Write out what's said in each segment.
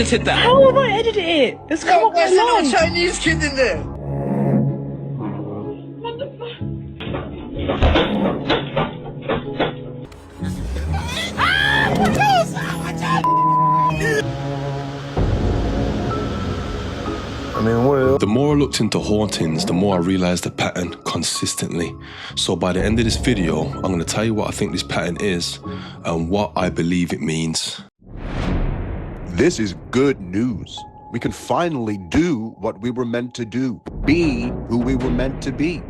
edited that? How have I edited it? It's come up There's a little online. Chinese kid in there. What the fuck? I mean, what? The more I looked into hauntings, the more I realized the pattern consistently. So by the end of this video, I'm going to tell you what I think this pattern is and what I believe it means. This is good news. We can finally do what we were meant to do. Be who we were meant to be.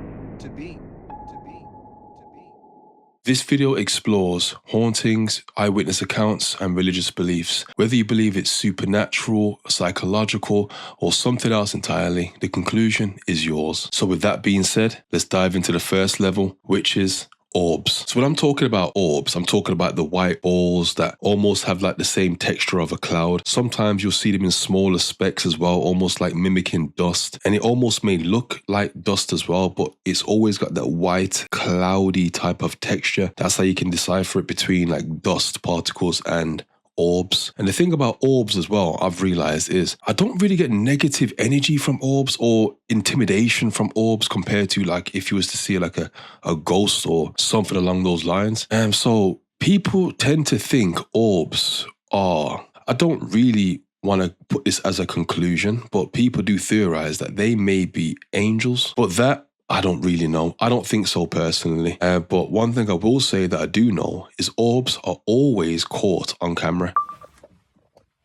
This video explores hauntings, eyewitness accounts, and religious beliefs. Whether you believe it's supernatural, psychological, or something else entirely, the conclusion is yours. So with that being said, let's dive into the first level, which is orbs. So when I'm talking about orbs, I'm talking about the white balls that almost have like the same texture of a cloud. Sometimes you'll see them in smaller specks as well, almost like mimicking dust. And it almost may look like dust as well, but it's always got that white, cloudy type of texture. That's how you can decipher it between like dust particles and orbs. And the thing about orbs as well, I've realized, is I don't really get negative energy from orbs or intimidation from orbs compared to like if you was to see like a ghost or something along those lines. And so people tend to think orbs are, I don't really want to put this as a conclusion, but people do theorize that they may be angels, but that I don't really know. I don't think so personally. But one thing I will say that I do know is orbs are always caught on camera.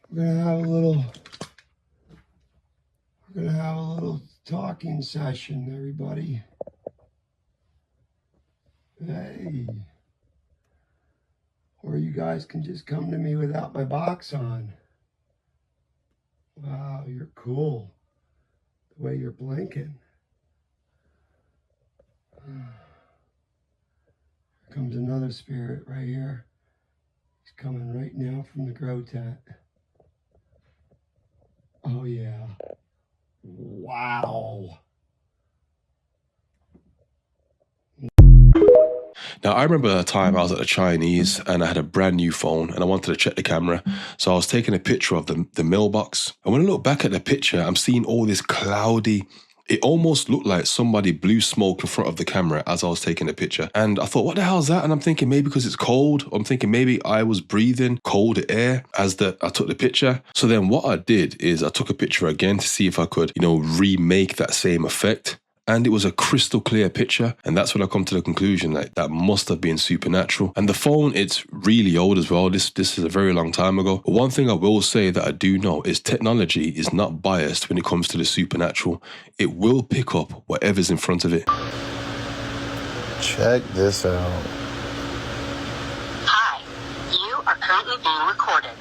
We're gonna have a little talking session, everybody. Hey. Or you guys can just come to me without my box on. Wow, you're cool. The way you're blinking. Here comes another spirit right here. He's coming right now from the grow tent. Oh yeah. Wow. Now, I remember a time I was at the Chinese and I had a brand new phone and I wanted to check the camera. So I was taking a picture of the mailbox. And when I look back at the picture, I'm seeing all this cloudy. It almost looked like somebody blew smoke in front of the camera as I was taking the picture. And I thought, what the hell is that? And I'm thinking maybe because it's cold. I'm thinking maybe I was breathing cold air as I took the picture. So then what I did is I took a picture again to see if I could, remake that same effect. And it was a crystal clear picture. And that's when I come to the conclusion like that must have been supernatural. And the phone, it's really old as well. This is a very long time ago. But one thing I will say that I do know is technology is not biased when it comes to the supernatural. It will pick up whatever's in front of it. Check this out. Hi, you are currently being recorded.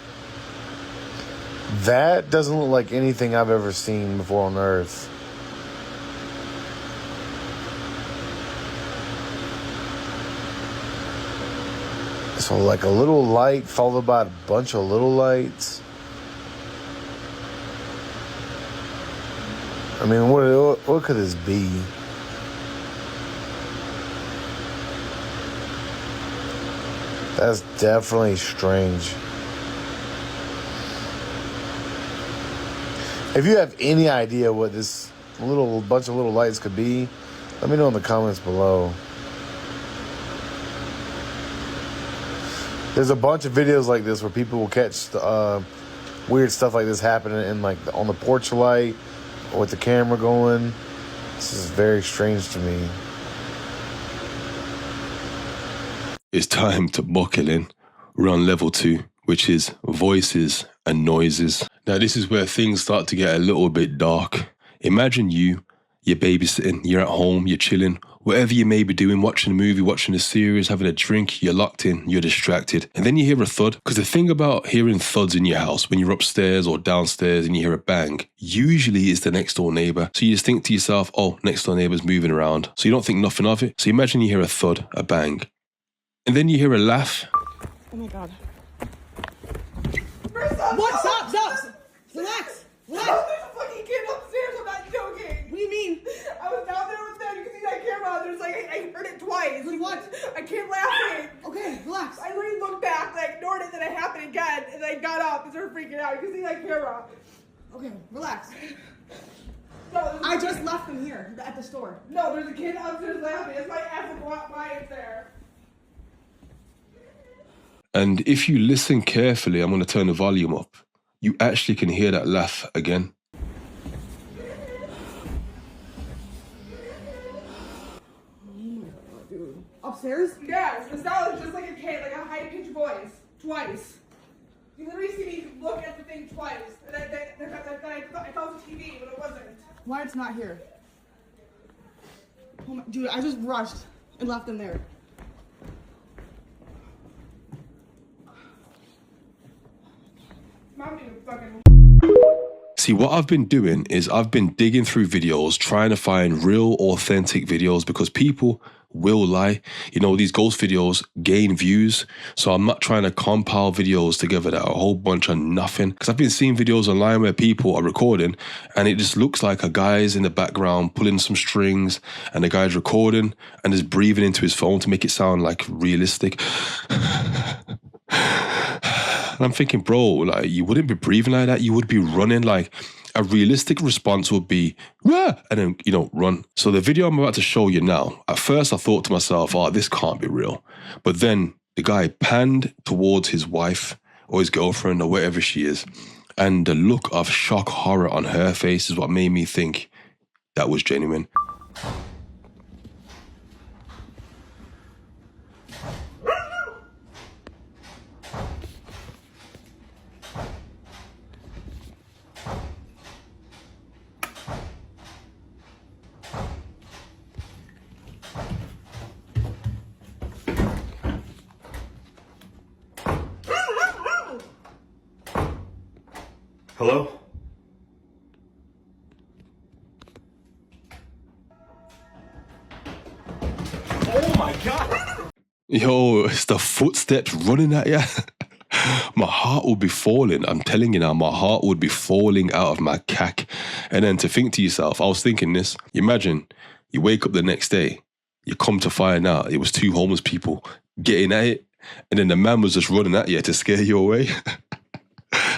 That doesn't look like anything I've ever seen before on Earth. So like a little light followed by a bunch of little lights. I mean, what could this be? That's definitely strange. If you have any idea what this bunch of little lights could be, let me know in the comments below. There's a bunch of videos like this where people will catch weird stuff like this happening in like on the porch light or with the camera going. This is very strange to me. It's time to buckle in. We're on level 2, which is voices and noises. Now this is where things start to get a little bit dark. Imagine you're babysitting, you're at home, you're chilling, whatever you may be doing, watching a movie, watching a series, having a drink, you're locked in, you're distracted. And then you hear a thud. Because the thing about hearing thuds in your house, when you're upstairs or downstairs and you hear a bang, usually it's the next door neighbor. So you just think to yourself, oh, next door neighbor's moving around. So you don't think nothing of it. So imagine you hear a thud, a bang. And then you hear a laugh. Oh my God. What? Stop. Relax. There's a fucking kid upstairs, I'm not joking. What do you mean? I was down there with them, you can see that camera, there's like, I heard it twice. What? I kept laughing. Okay, relax. I literally looked back, I ignored it, then it happened again, and I got up and started freaking out. You can see that camera. stop. Okay, relax. No, I just left them here at the store. no, there's a kid upstairs laughing. It's my ass and why it's there. And if you listen carefully, I'm going to turn the volume up. You actually can hear that laugh again. Dude. Upstairs? Yes, the style is just like a kid, like a high-pitched voice. Twice. You literally see me look at the thing twice. And I thought it was TV, but it wasn't. Why it's not here? Oh my, dude, I just rushed and left them there. Mom didn't fucking... See, what I've been doing is I've been digging through videos, trying to find real, authentic videos because people will lie. You know, these ghost videos gain views. So I'm not trying to compile videos together that are a whole bunch of nothing. Because I've been seeing videos online where people are recording and it just looks like a guy's in the background pulling some strings and the guy's recording and is breathing into his phone to make it sound like realistic. And I'm thinking, bro, like, you wouldn't be breathing like that. You would be running. Like, a realistic response would be, wah, and then, you know, run. So the video I'm about to show you now, at first I thought to myself, oh, this can't be real. But then the guy panned towards his wife or his girlfriend or wherever she is. And the look of shock horror on her face is what made me think that was genuine. Hello? Oh my God! Yo, it's the footsteps running at you. My heart would be falling. I'm telling you now, my heart would be falling out of my cack. And then to think to yourself, I was thinking this, imagine you wake up the next day, you come to find out it was two homeless people getting at it, and then the man was just running at you to scare you away.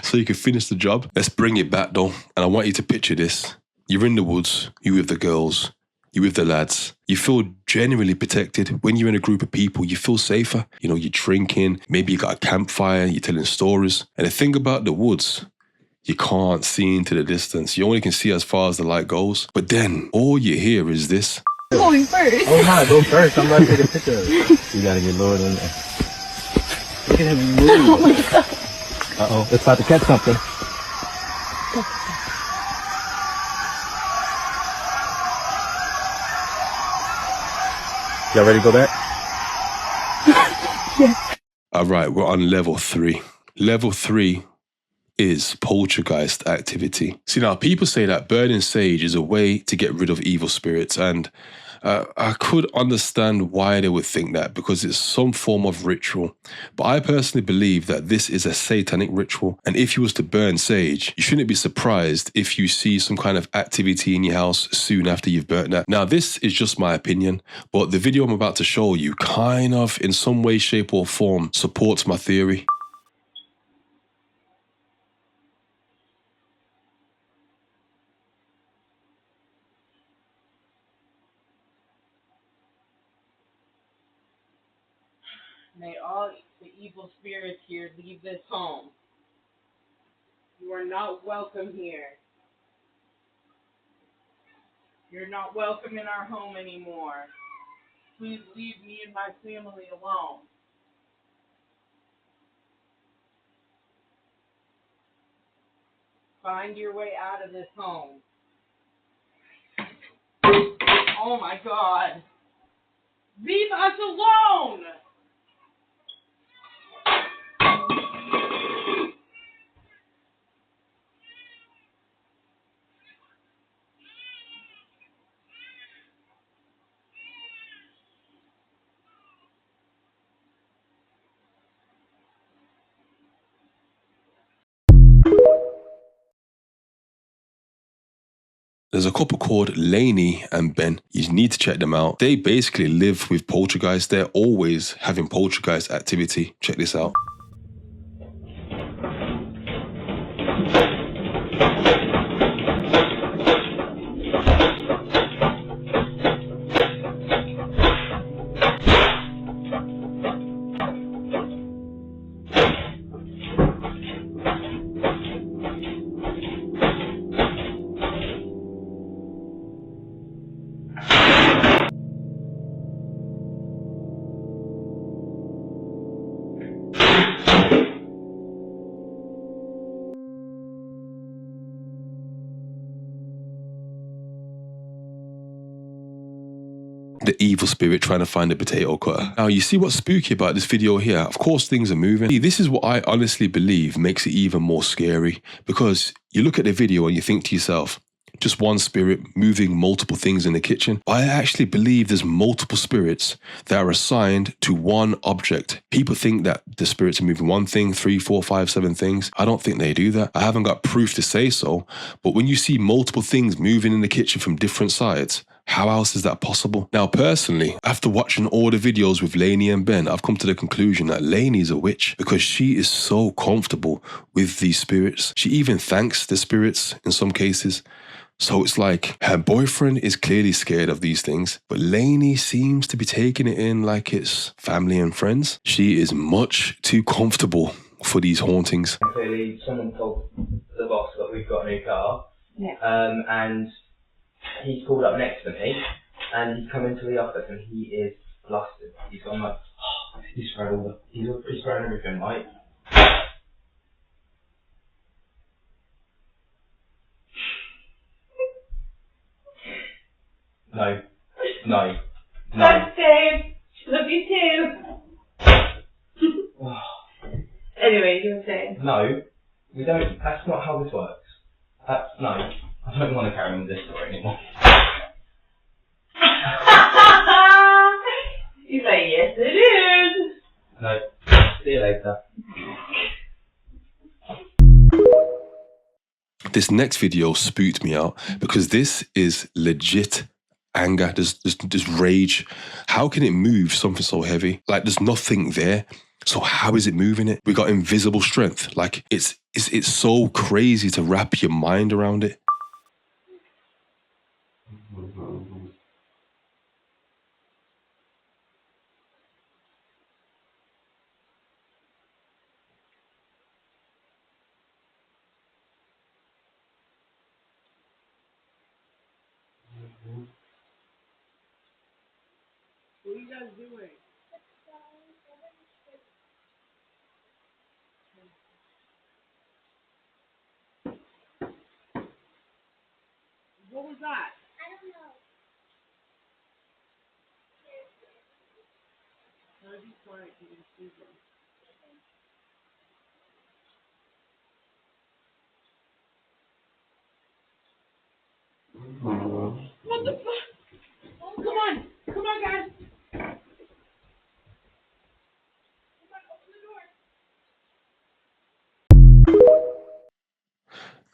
So you could finish the job. Let's bring it back though. And I want you to picture this. You're in the woods, you with the girls, you with the lads. You feel genuinely protected. When you're in a group of people, you feel safer. You know, you're drinking, maybe you got a campfire, you're telling stories. And the thing about the woods, you can't see into the distance. You only can see as far as the light goes. But then all you hear is this. Going first. Oh my, go first. I'm about to take a picture of it. You gotta get lower than that. Look at him move. Oh my God. Uh-oh, it's about to catch something. Y'all ready to go back? Yes. All right, we're on level 3. Level 3 is poltergeist activity. See, now people say that burning sage is a way to get rid of evil spirits, and I could understand why they would think that because it's some form of ritual. But I personally believe that this is a satanic ritual, and if you was to burn sage, you shouldn't be surprised if you see some kind of activity in your house soon after you've burnt that. Now, this is just my opinion, but the video I'm about to show you kind of, in some way, shape or form, supports my theory. May all the evil spirits here leave this home. You are not welcome here. You're not welcome in our home anymore. Please leave me and my family alone. Find your way out of this home. Oh my God. Leave us alone! There's a couple called Lainey and Ben. You need to check them out. They basically live with poltergeist. They're always having poltergeist activity. Check this out. The evil spirit trying to find a potato cutter. Now, you see what's spooky about this video here? Of course, things are moving. See, this is what I honestly believe makes it even more scary, because you look at the video and you think to yourself, just one spirit moving multiple things in the kitchen. I actually believe there's multiple spirits that are assigned to one object. People think that the spirits are moving one thing, 3, 4, 5, 7 things. I don't think they do that. I haven't got proof to say so, but when you see multiple things moving in the kitchen from different sides, how else is that possible? Now, personally, after watching all the videos with Lainey and Ben, I've come to the conclusion that Lainey's a witch because she is so comfortable with these spirits. She even thanks the spirits in some cases. So it's like her boyfriend is clearly scared of these things, but Lainey seems to be taking it in like it's family and friends. She is much too comfortable for these hauntings. Clearly, someone told the boss that we've got a new car. Yeah. And he's called up next to me, and he's come into the office, and he is flustered. He's gone like, oh, he's thrown everything, right? No. Thanks, Dave. Love you too. Anyway, you were saying? No, we don't. That's not how this works. No, I don't want to carry on with this story anymore. You say yes, it is. No. See you later. This next video spooked me out because this is legit anger. There's rage. How can it move something so heavy? Like, there's nothing there. So how is it moving it? We got invisible strength. Like, it's so crazy to wrap your mind around it. What are you guys doing? What was that? I don't know. Try to be quiet so you can see them. What the fuck? Oh, come on! Come on, guys!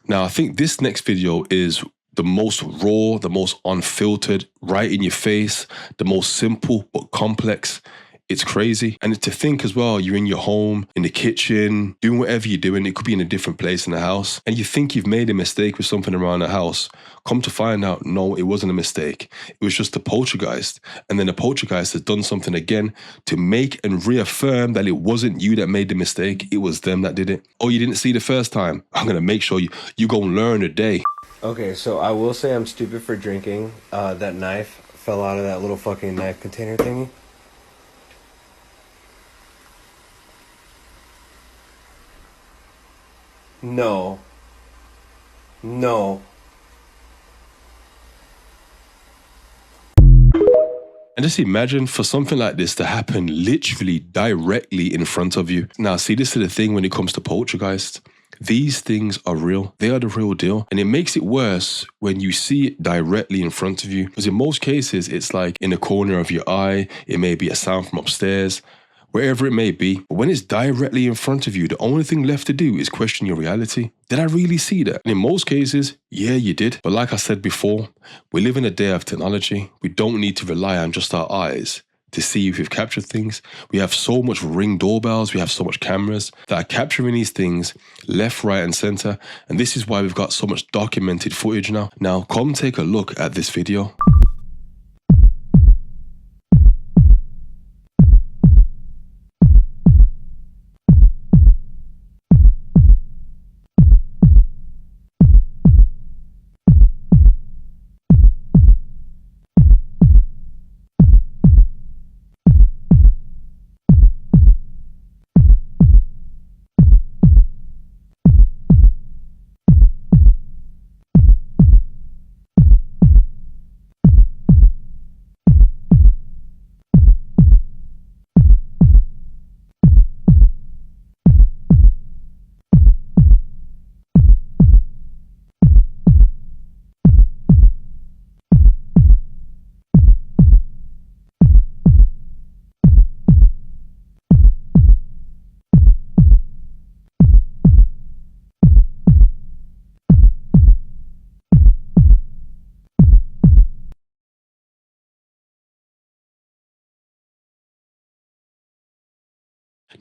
Now, I think this next video is the most raw, the most unfiltered, right in your face, the most simple but complex. It's crazy. And to think as well, you're in your home, in the kitchen, doing whatever you're doing. It could be in a different place in the house. And you think you've made a mistake with something around the house. Come to find out, no, it wasn't a mistake. It was just a poltergeist. And then the poltergeist has done something again to make and reaffirm that it wasn't you that made the mistake. It was them that did it. Oh, you didn't see the first time? I'm going to make sure you go and learn today. Okay, so I will say I'm stupid for drinking. That knife fell out of that little fucking knife container thingy. No. And just imagine for something like this to happen literally directly in front of you. Now, see, this is the thing when it comes to poltergeist. These things are real. They are the real deal. And it makes it worse when you see it directly in front of you. Because in most cases, it's like in the corner of your eye. It may be a sound from upstairs, wherever it may be. But when it's directly in front of you, the only thing left to do is question your reality. Did I really see that? And in most cases, yeah, you did. But like I said before, we live in a day of technology. We don't need to rely on just our eyes to see if we've captured things. We have so much Ring doorbells, we have so much cameras that are capturing these things left, right, and center. And this is why we've got so much documented footage now. Now, come take a look at this video.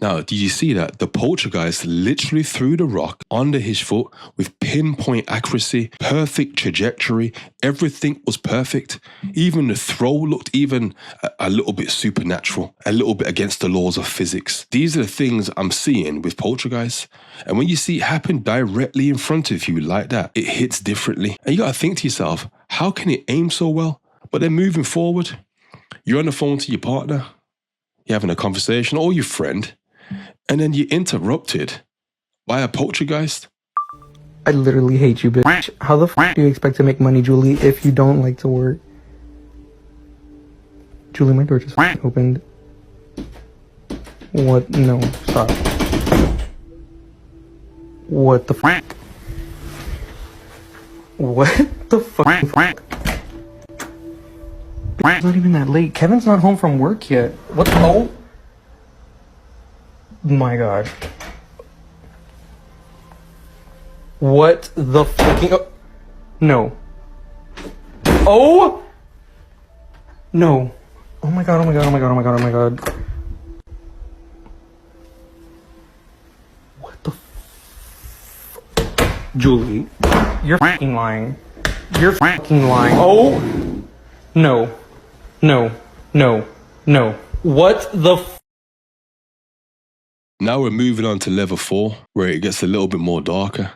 Now, did you see that? The poltergeist literally threw the rock under his foot with pinpoint accuracy, perfect trajectory. Everything was perfect. Even the throw looked even a little bit supernatural, a little bit against the laws of physics. These are the things I'm seeing with poltergeists. And when you see it happen directly in front of you like that, it hits differently. And you got to think to yourself, how can it aim so well? But then moving forward, you're on the phone to your partner, you're having a conversation, or your friend, and then you're interrupted by a poltergeist. I literally hate you, bitch. How the f do you expect to make money, Julie, if you don't like to work? Julie, my door just opened. What? No, stop. What the f? What the fuck? It's not even that late. Kevin's not home from work yet. What the? Oh my god. What the fucking... Oh. No. Oh! No. Oh my god, oh my god, oh my god, oh my god, oh my god. What the Julie, you're fucking lying. You're fucking lying. Oh! No. No. No. No. What the Now we're moving on to level 4, where it gets a little bit more darker.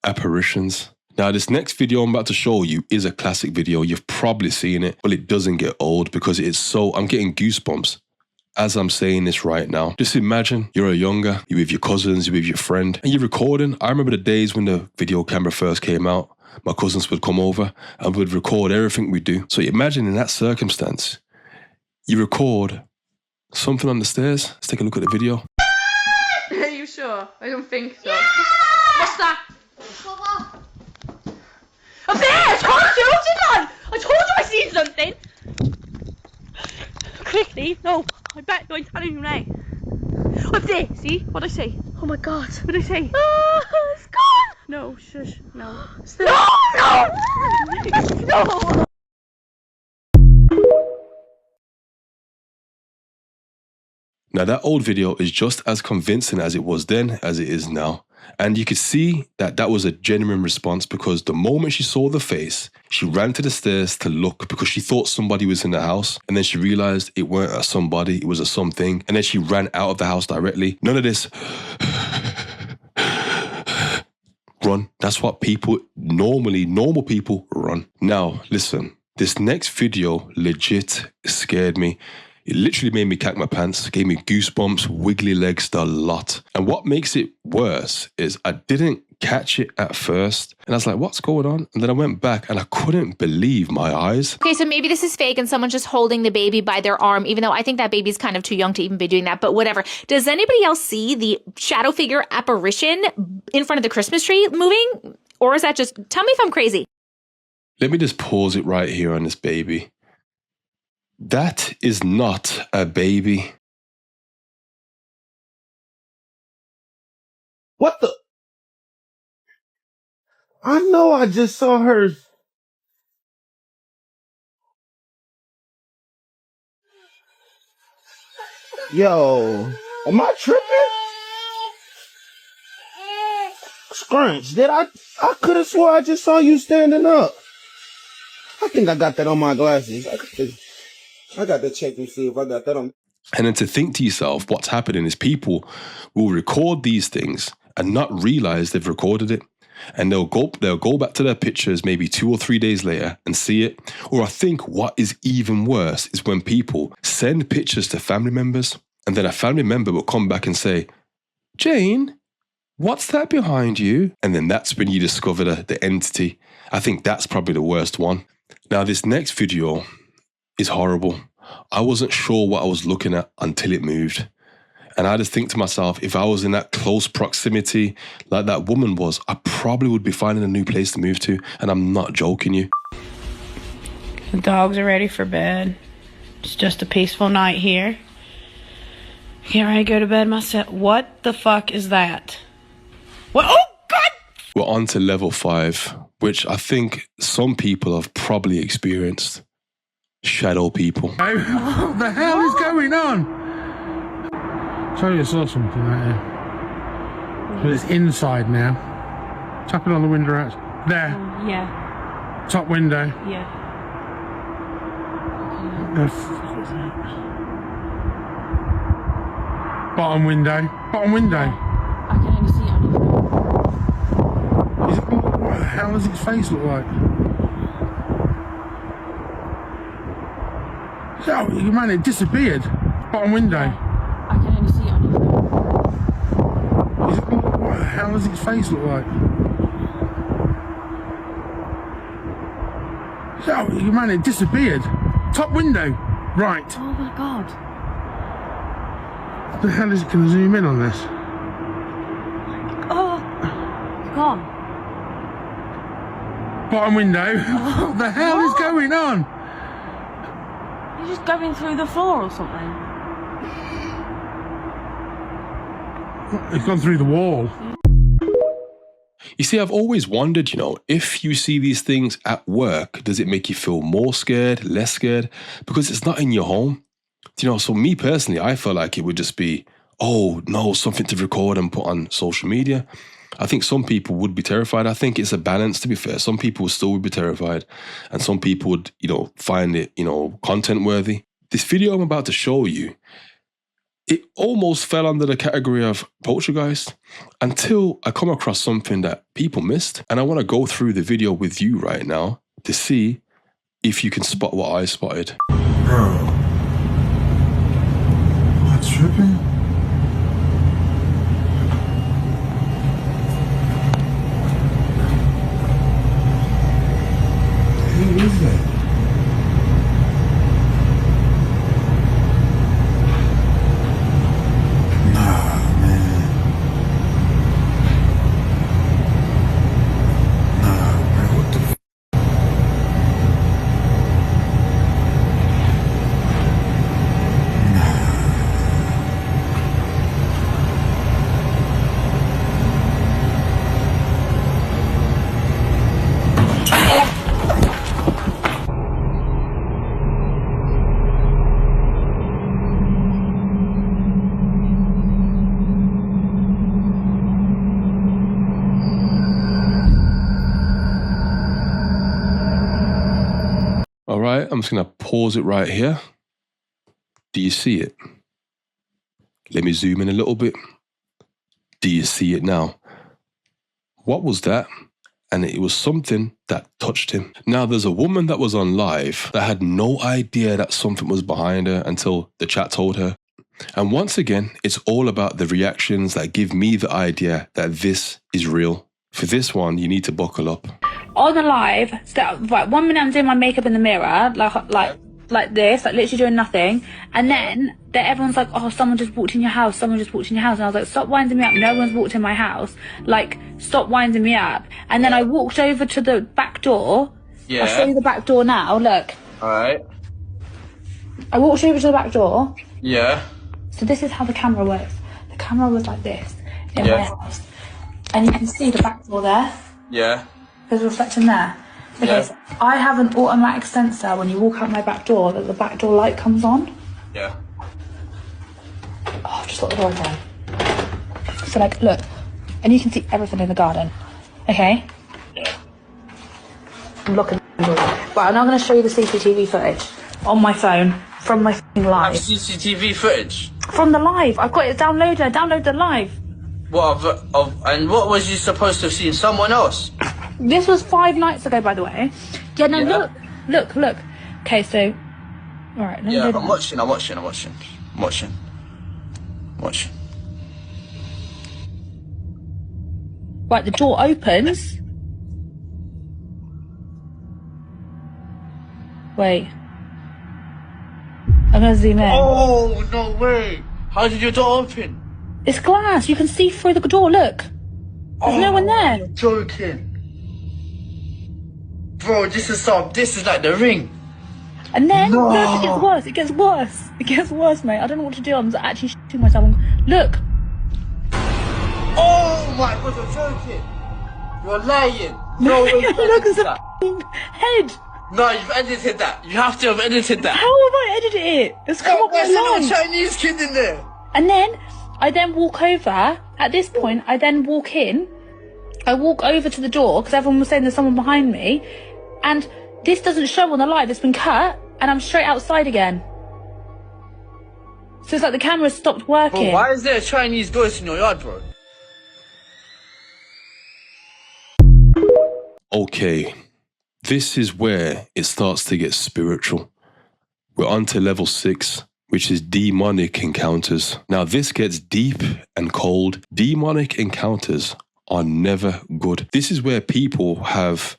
Apparitions. Now this next video I'm about to show you is a classic video. You've probably seen it, but it doesn't get old because it's so... I'm getting goosebumps as I'm saying this right now. Just imagine you're you're with your cousins, you're with your friend, and you're recording. I remember the days when the video camera first came out. My cousins would come over and would record everything we do. So imagine in that circumstance, you record something on the stairs. Let's take a look at the video. Are you sure? I don't think so. What's that? Up there! I told you! What's it on? I told you I seen something! Quickly! No! I bet no, I'm telling you now. Up there! See? What'd I say? Oh my god. What'd I say? It's gone! No, shush. No. No! No! No! Now that old video is just as convincing as it was then as it is now. And you could see that that was a genuine response because the moment she saw the face, she ran to the stairs to look because she thought somebody was in the house. And then she realized it weren't a somebody, it was a something. And then she ran out of the house directly. None of this. Run. That's what people, normal people run. Now, listen, this next video legit scared me. It literally made me cack my pants, gave me goosebumps, wiggly legs, the lot. And what makes it worse is I didn't catch it at first. And I was like, what's going on? And then I went back and I couldn't believe my eyes. Okay, so maybe this is fake and someone's just holding the baby by their arm, even though I think that baby's kind of too young to even be doing that, but whatever. Does anybody else see the shadow figure apparition in front of the Christmas tree moving? Or is that just, tell me if I'm crazy. Let me just pause it right here on this baby. That is not a baby. What the? I know I just saw her. Yo, am I tripping? Scrunch, I could have swore I just saw you standing up. I think I got that on my glasses. I got to check and see if I got that on. And then to think to yourself, what's happening is people will record these things and not realize they've recorded it. And they'll go back to their pictures maybe 2 or 3 days later and see it. Or I think what is even worse is when people send pictures to family members and then a family member will come back and say, Jane, what's that behind you? And then that's when you discover the entity. I think that's probably the worst one. Now, this next video is horrible. I wasn't sure what I was looking at until it moved. And I just think to myself, if I was in that close proximity like that woman was, I probably would be finding a new place to move to. And I'm not joking you. The dogs are ready for bed. It's just a peaceful night here. Get ready to go to bed myself. What the fuck is that? What? Oh, God! We're on to level 5, which I think some people have probably experienced. Shadow people. What the hell is going on? Tell you I saw something out here. But it's inside now. Tap it on the window out. There. Yeah. Top window. Yeah. Bottom window. Bottom window. I can only see it on your phone. What the hell does its face look like? Oh, man, it disappeared. Bottom window. I can only see it on your phone. What the hell does its face look like? Oh, man, it disappeared. Top window. Right. Oh my God. The hell is it? Can I zoom in on this? Oh, gone. Bottom window. What the hell is going on? You're just going through the floor or something. It's gone through the wall. You see, I've always wondered, if you see these things at work, does it make you feel more scared, less scared? Because it's not in your home. So me personally, I felt like it would just be, oh no, something to record and put on social media. I think some people would be terrified. I think it's a balance, to be fair. Some people still would be terrified and some people would, find it, content worthy. This video I'm about to show you, it almost fell under the category of Poltergeist until I come across something that people missed. And I want to go through the video with you right now to see if you can spot what I spotted. Bro. Am I tripping? Who is that? All right, I'm just going to pause it right here. Do you see it? Let me zoom in a little bit. Do you see it now? What was that? And it was something that touched him. Now, there's a woman that was on live that had no idea that something was behind her until the chat told her. And once again, it's all about the reactions that give me the idea that this is real. For this one, you need to buckle up. On the live, right, 1 minute I'm doing my makeup in the mirror, like this, like literally doing nothing, and then everyone's like, oh, someone just walked in your house, someone just walked in your house, and I was like, stop winding me up, no one's walked in my house, like, stop winding me up. And then I walked over to the back door. Yeah. I'll show you the back door now, look. Alright. I walked over to the back door. Yeah. So this is how the camera works. The camera was like this in my house. And you can see the back door there. Yeah. There's a reflection there. Okay, Yeah. so I have an automatic sensor when you walk out my back door that the back door light comes on. Yeah. Oh, I've just got the door open. So like, look, and you can see everything in the garden. Okay? Yeah. I'm looking. Right, I'm now going to show you the CCTV footage on my phone from my live. CCTV footage? From the live. I've got it downloaded. I downloaded the live. What, and what was you supposed to have seen? Someone else? This was 5 nights ago, by the way. Yeah, no, look. Okay, so... Alright, let me Yeah, do I'm watching. Right, the door opens. Wait. I'm gonna zoom in. Oh, no way. How did your door open? It's glass. You can see through the door. Look. There's no one there. You're joking. Bro, this is like The Ring. And then, look, it gets worse. It gets worse, mate. I don't know what to do. I'm actually shitting myself. Look. Oh my god, you're joking. You're lying. No way. Look, there's a head. No, you've edited that. You have to have edited that. How have I edited it? It's come up There's a online. little Chinese kid in there. And then, I then walk over. At this point, I then walk in. I walk over to the door, because everyone was saying there's someone behind me. And this doesn't show on the live. It's been cut. And I'm straight outside again. So it's like the camera stopped working. Bro, why is there a Chinese ghost in your yard, bro? Okay, this is where it starts to get spiritual. We're on to level 6, which is demonic encounters. Now this gets deep and cold. Demonic encounters are never good. This is where people have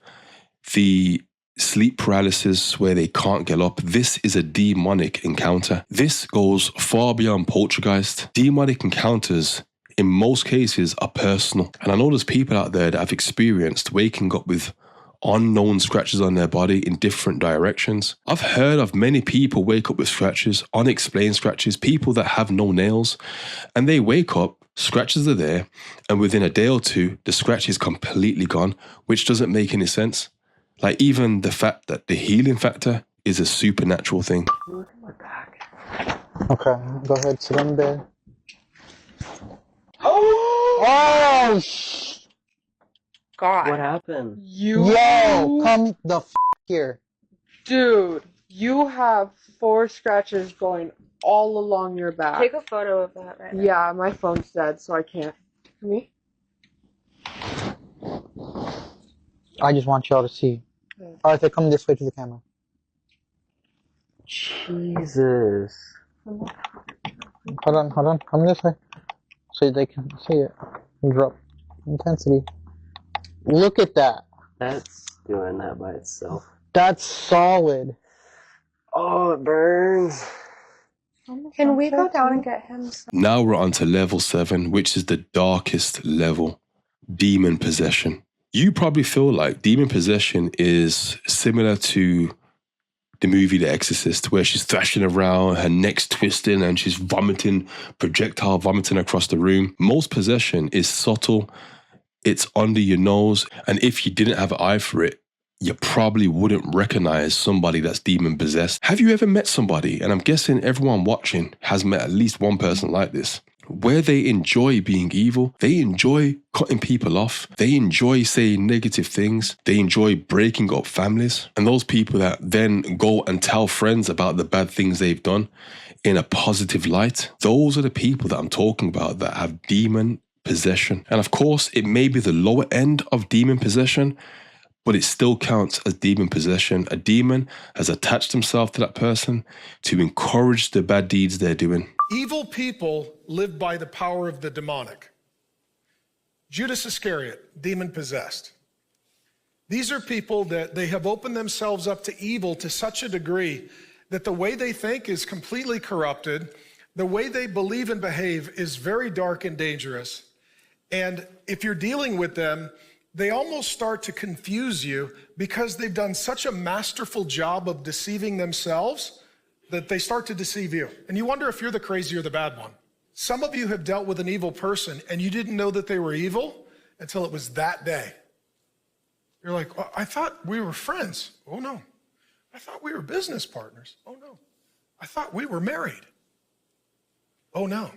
the sleep paralysis where they can't get up. This is a demonic encounter. This goes far beyond poltergeist. Demonic encounters in most cases are personal. And I know there's people out there that have experienced waking up with unknown scratches on their body in different directions. I've heard of many people wake up with scratches, unexplained scratches, people that have no nails, and they wake up, scratches are there, and within a day or two, the scratch is completely gone, which doesn't make any sense. Like even the fact that the healing factor is a supernatural thing. Okay, go ahead, sit on the bed. Oh, God. What happened? Yo, come the here. Dude, you have 4 scratches going all along your back. Take a photo of that right now. Yeah, my phone's dead, so I can't. Me? I just want y'all to see. Arthur, come this way to the camera. Jesus. Hold on. Come this way. So they can see it. Drop intensity. Look at that. That's doing that by itself. That's solid. Oh, it burns. Can we go down and get him some? Now we're on to level 7, which is the darkest level, demon possession. You probably feel like demon possession is similar to the movie The Exorcist, where she's thrashing around, her neck's twisting, and she's vomiting, projectile vomiting across the room. Most possession is subtle, it's under your nose, and if you didn't have an eye for it, you probably wouldn't recognize somebody that's demon possessed. Have you ever met somebody, and I'm guessing everyone watching has met at least one person like this, where they enjoy being evil, they enjoy cutting people off, they enjoy saying negative things, they enjoy breaking up families, and those people that then go and tell friends about the bad things they've done in a positive light, those are the people that I'm talking about that have demon possession. And of course, it may be the lower end of demon possession, but it still counts as demon possession. A demon has attached himself to that person to encourage the bad deeds they're doing. Evil people live by the power of the demonic. Judas Iscariot, demon possessed. These are people that they have opened themselves up to evil to such a degree that the way they think is completely corrupted. The way they believe and behave is very dark and dangerous. And if you're dealing with them, they almost start to confuse you because they've done such a masterful job of deceiving themselves that they start to deceive you. And you wonder if you're the crazy or the bad one. Some of you have dealt with an evil person and you didn't know that they were evil until it was that day. You're like, well, I thought we were friends. Oh no. I thought we were business partners. Oh no. I thought we were married. Oh no.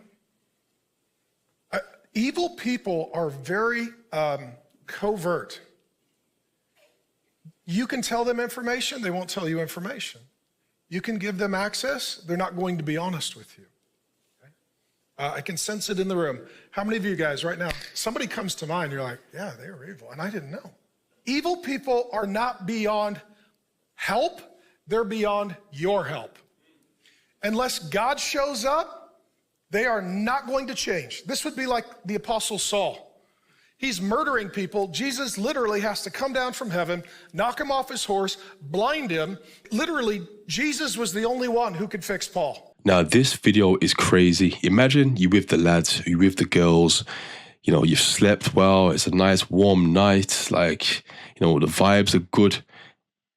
Evil people are very covert. You can tell them information, they won't tell you information. You can give them access, they're not going to be honest with you. Okay? I can sense it in the room. How many of you guys right now, somebody comes to mind, you're like, yeah, they were evil, and I didn't know. Evil people are not beyond help, they're beyond your help. Unless God shows up, they are not going to change. This would be like the Apostle Saul. He's murdering people. Jesus literally has to come down from heaven, knock him off his horse, blind him. Literally, Jesus was the only one who could fix Paul. Now, this video is crazy. Imagine you with the lads, you with the girls, you know, you've slept well, it's a nice warm night, like, you know, the vibes are good.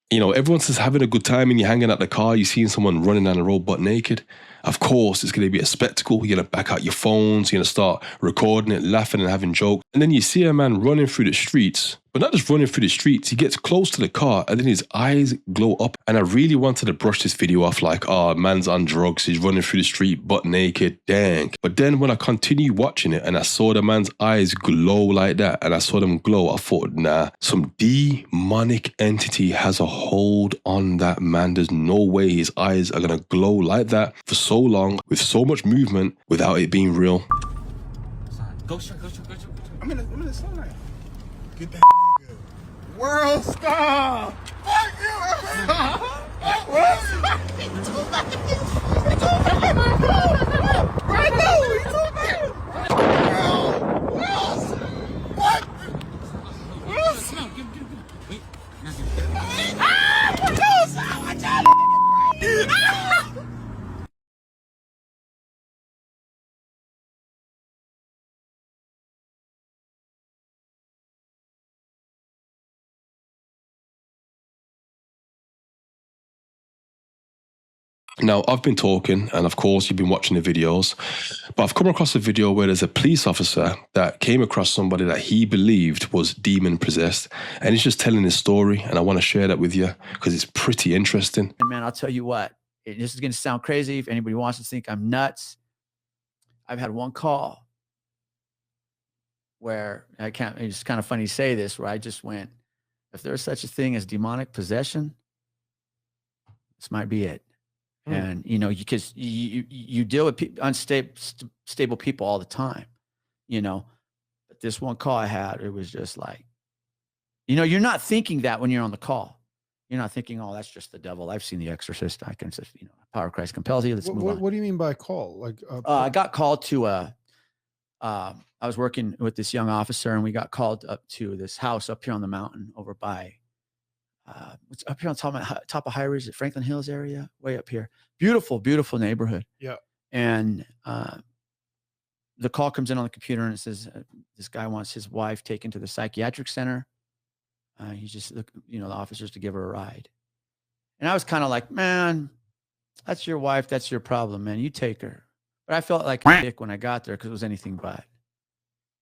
You know, everyone's just having a good time and you're hanging out the car, you're seeing someone running down the road butt naked. Of course, it's going to be a spectacle. You're going to back out your phones, you're going to start recording it, laughing and having jokes. And then you see a man running through the streets, but not just running through the streets, he gets close to the car and then his eyes glow up. And I really wanted to brush this video off like, oh, man's on drugs, he's running through the street butt naked, dang. But then when I continued watching it and I saw the man's eyes glow like that and I saw them glow, I thought, nah, some demonic entity has a hold on that man. There's no way his eyes are going to glow like that for so long with so much movement without it being real. Go straight, go straight, go straight. I'm in the sunlight. Get that nigga. World star! Fuck you! Now, I've been talking, and of course, you've been watching the videos, but I've come across a video where there's a police officer that came across somebody that he believed was demon possessed, and he's just telling his story, and I want to share that with you because it's pretty interesting. And man, I'll tell you what, this is going to sound crazy. If anybody wants to think I'm nuts, I've had one call where it's kind of funny to say this, where I just went, if there's such a thing as demonic possession, this might be it. And, you know, because you deal with unstable people all the time, you know, but this one call I had, it was just like, you know, you're not thinking that when you're on the call. You're not thinking, oh, that's just the devil. I've seen The Exorcist. I can just, you know, power of Christ compels you. Let's move on. What do you mean by call? Like, I got called to I was working with this young officer and we got called up to this house up here on the mountain over by, it's up here on top of High Ridge at Franklin Hills area, way up here. Beautiful, beautiful neighborhood. Yeah. And the call comes in on the computer and it says, this guy wants his wife taken to the psychiatric center. He's just, you know, the officers to give her a ride. And I was kind of like, man, that's your wife. That's your problem, man. You take her. But I felt like a dick when I got there because it was anything but.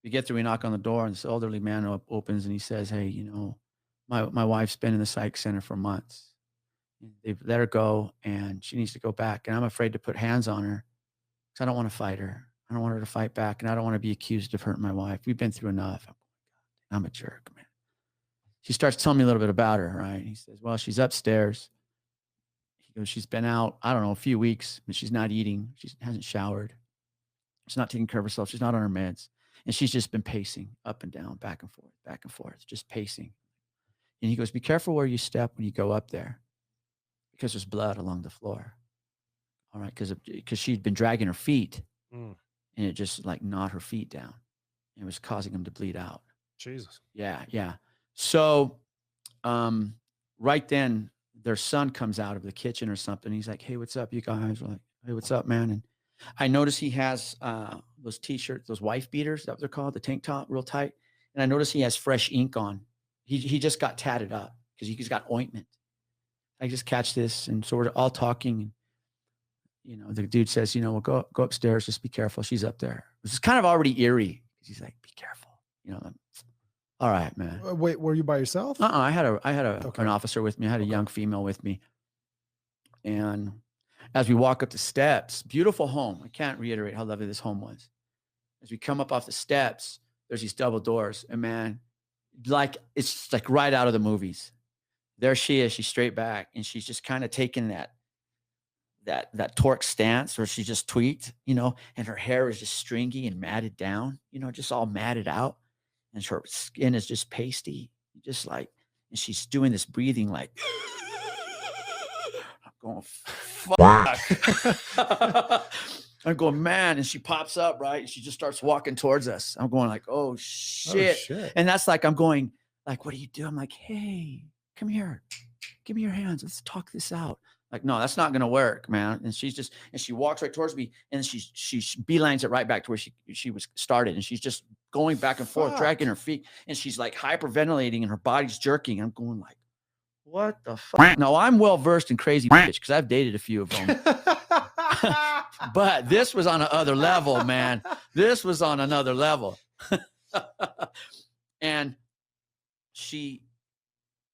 We get there, we knock on the door and this elderly man opens and he says, hey, you know, my wife's been in the psych center for months. They've let her go and she needs to go back. And I'm afraid to put hands on her because I don't want to fight her. I don't want her to fight back. And I don't want to be accused of hurting my wife. We've been through enough. I'm a jerk, man. She starts telling me a little bit about her, right? He says, well, she's upstairs. He goes, she's been out, I don't know, a few weeks, and she's not eating. She hasn't showered. She's not taking care of herself. She's not on her meds. And she's just been pacing up and down, back and forth, just pacing. And he goes, be careful where you step when you go up there because there's blood along the floor. All right, because she'd been dragging her feet and it just like gnawed her feet down. And it was causing them to bleed out. Jesus. Yeah, yeah. So right then, their son comes out of the kitchen or something. He's like, hey, what's up, you guys? We're like, hey, what's up, man? And I notice he has those T-shirts, those wife beaters, that's what they're called, the tank top, real tight. And I notice he has fresh ink on. He just got tatted up because he's got ointment. I just catch this. And so we're all talking. And, you know, the dude says, you know, well, go upstairs. Just be careful. She's up there. This is kind of already eerie. He's like, be careful. You know, all right, man. Wait, were you by yourself? I had an officer with me. I had a young female with me. And as we walk up the steps, beautiful home. I can't reiterate how lovely this home was. As we come up off the steps, there's these double doors, and man, like it's like right out of the movies. There she is. She's straight back, and she's just kind of taking that torque stance where she just tweaked, you know, and her hair is just stringy and matted down, you know, just all matted out, and her skin is just pasty, just like, and she's doing this breathing like, I'm going, fuck. I'm going, man, and she pops up, right? And she just starts walking towards us. I'm going like, oh shit. And that's like, I'm going like, what do you do? I'm like, hey, come here. Give me your hands. Let's talk this out. Like, no, that's not going to work, man. And she's just, and she walks right towards me, and she beelines it right back to where she was started. And she's just going back and forth, dragging her feet. And she's like hyperventilating, and her body's jerking. I'm going like, what the fuck? No, I'm well-versed in crazy bitch because I've dated a few of them. But this was on another level, man. This was on another level. And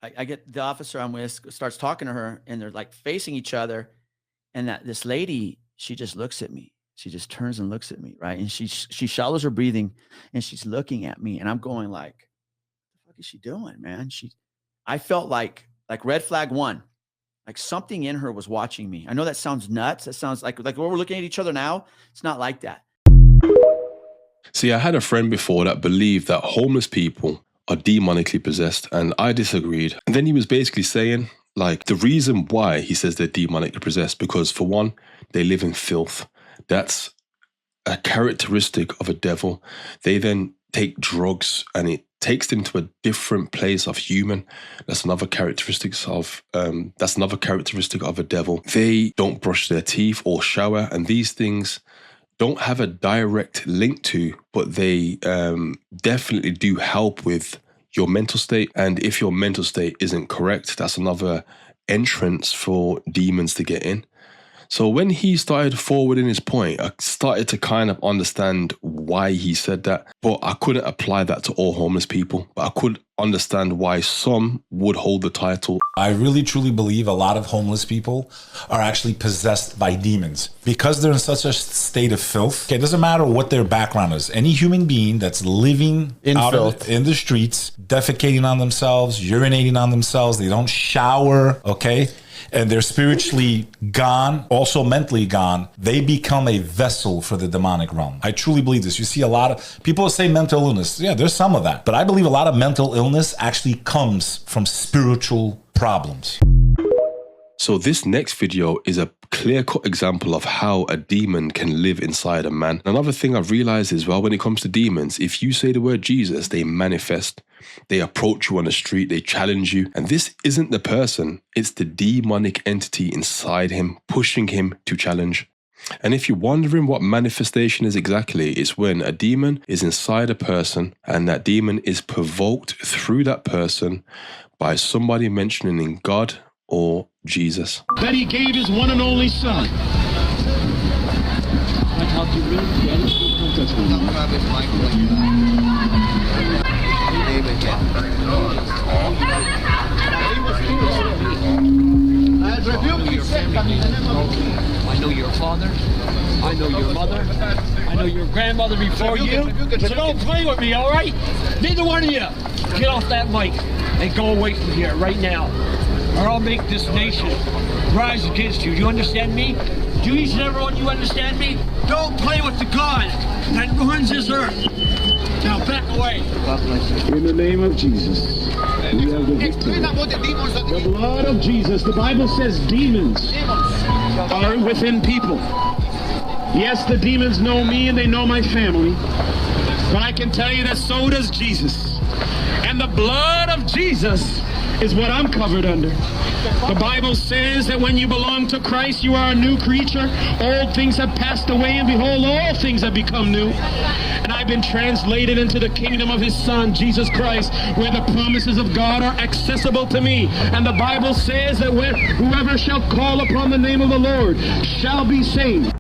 I get the officer I'm with starts talking to her, and they're like facing each other. And this lady, she just looks at me. She just turns and looks at me, right? And she shallows her breathing, and she's looking at me, and I'm going like, what the fuck is she doing, man? I felt like red flag 1. Like something in her was watching me. I know that sounds nuts. That sounds like when we're looking at each other now, it's not like that. See, I had a friend before that believed that homeless people are demonically possessed, and I disagreed. And then he was basically saying, like, the reason why he says they're demonically possessed, because for one, they live in filth. That's a characteristic of a devil. They then take drugs, and it takes them to a different place of human. That's another characteristic of a devil. They don't brush their teeth or shower, and these things don't have a direct link to, but they definitely do help with your mental state. And if your mental state isn't correct, that's another entrance for demons to get in. So when he started forwarding his point, I started to kind of understand why he said that, but I couldn't apply that to all homeless people. But I could understand why some would hold the title. I really truly believe a lot of homeless people are actually possessed by demons because they're in such a state of filth. Okay, it doesn't matter what their background is. Any human being that's living in filth in the streets, defecating on themselves, urinating on themselves, they don't shower, okay? And they're spiritually gone, also mentally gone, they become a vessel for the demonic realm. I truly believe this. You see a lot of people say mental illness. Yeah, there's some of that. But I believe a lot of mental illness actually comes from spiritual problems. So this next video is a clear-cut example of how a demon can live inside a man. Another thing I've realized as well when it comes to demons, if you say the word Jesus, they manifest. They approach you on the street, they challenge you. And this isn't the person, it's the demonic entity inside him, pushing him to challenge. And if you're wondering what manifestation is exactly, it's when a demon is inside a person and that demon is provoked through that person by somebody mentioning God or Jesus. That he gave his one and only son. I know your father. I know your mother. I know your grandmother before you. So don't play with me, all right? Neither one of you. Get off that mic and go away from here right now, or I'll make this nation rise against you. Do you understand me? Do each and every one of you understand me? Don't play with the God that runs this earth. Now back away. In the name of Jesus, we have the victory. The blood of Jesus. The Bible says demons are within people. Yes, the demons know me and they know my family. But I can tell you that so does Jesus. And the blood of Jesus is what I'm covered under. The Bible says that when you belong to Christ, you are a new creature. Old things have passed away, and behold, all things have become new. And I've been translated into the kingdom of his Son, Jesus Christ, where the promises of God are accessible to me. And the Bible says that whoever shall call upon the name of the Lord shall be saved.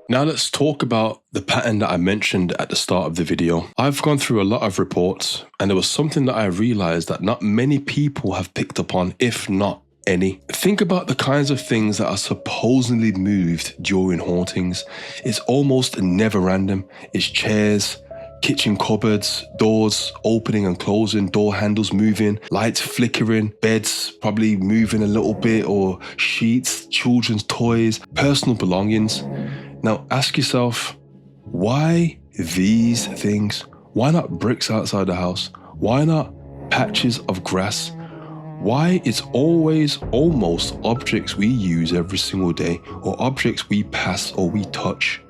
Now let's talk about the pattern that I mentioned at the start of the video. I've gone through a lot of reports, and there was something that I realized that not many people have picked up on, if not any. Think about the kinds of things that are supposedly moved during hauntings. It's almost never random. It's chairs, kitchen cupboards, doors opening and closing, door handles moving, lights flickering, beds probably moving a little bit, or sheets, children's toys, personal belongings. Now ask yourself, why these things? Why not bricks outside the house? Why not patches of grass? Why it's always almost objects we use every single day, or objects we pass or we touch?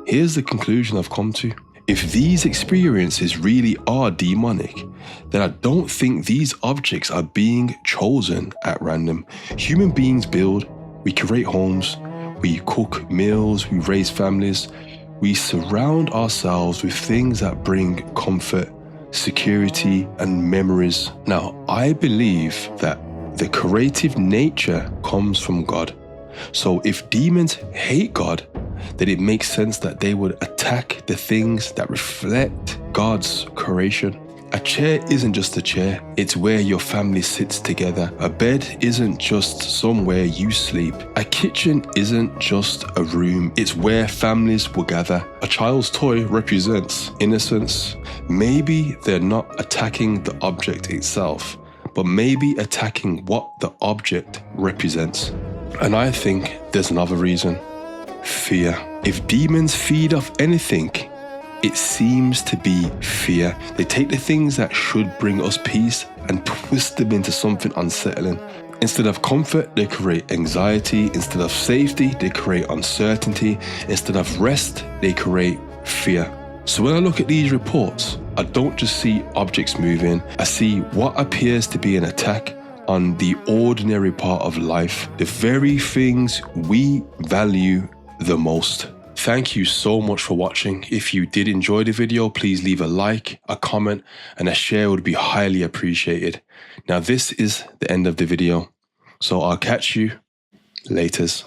Here's the conclusion I've come to. If these experiences really are demonic, then I don't think these objects are being chosen at random. Human beings build, we create homes, we cook meals, we raise families, we surround ourselves with things that bring comfort, security, and memories. Now, I believe that the creative nature comes from God. So if demons hate God, then it makes sense that they would attack the things that reflect God's creation. A chair isn't just a chair, it's where your family sits together. A bed isn't just somewhere you sleep. A kitchen isn't just a room, it's where families will gather. A child's toy represents innocence. Maybe they're not attacking the object itself, but maybe attacking what the object represents. And I think there's another reason. Fear. If demons feed off anything, it seems to be fear. They take the things that should bring us peace and twist them into something unsettling. Instead of comfort, they create anxiety. Instead of safety, they create uncertainty. Instead of rest, they create fear. So when I look at these reports, I don't just see objects moving. I see what appears to be an attack on the ordinary part of life, the very things we value the most. Thank you so much for watching. If you did enjoy the video, please leave a like, a comment, and a share would be highly appreciated. Now this is the end of the video, so I'll catch you laters.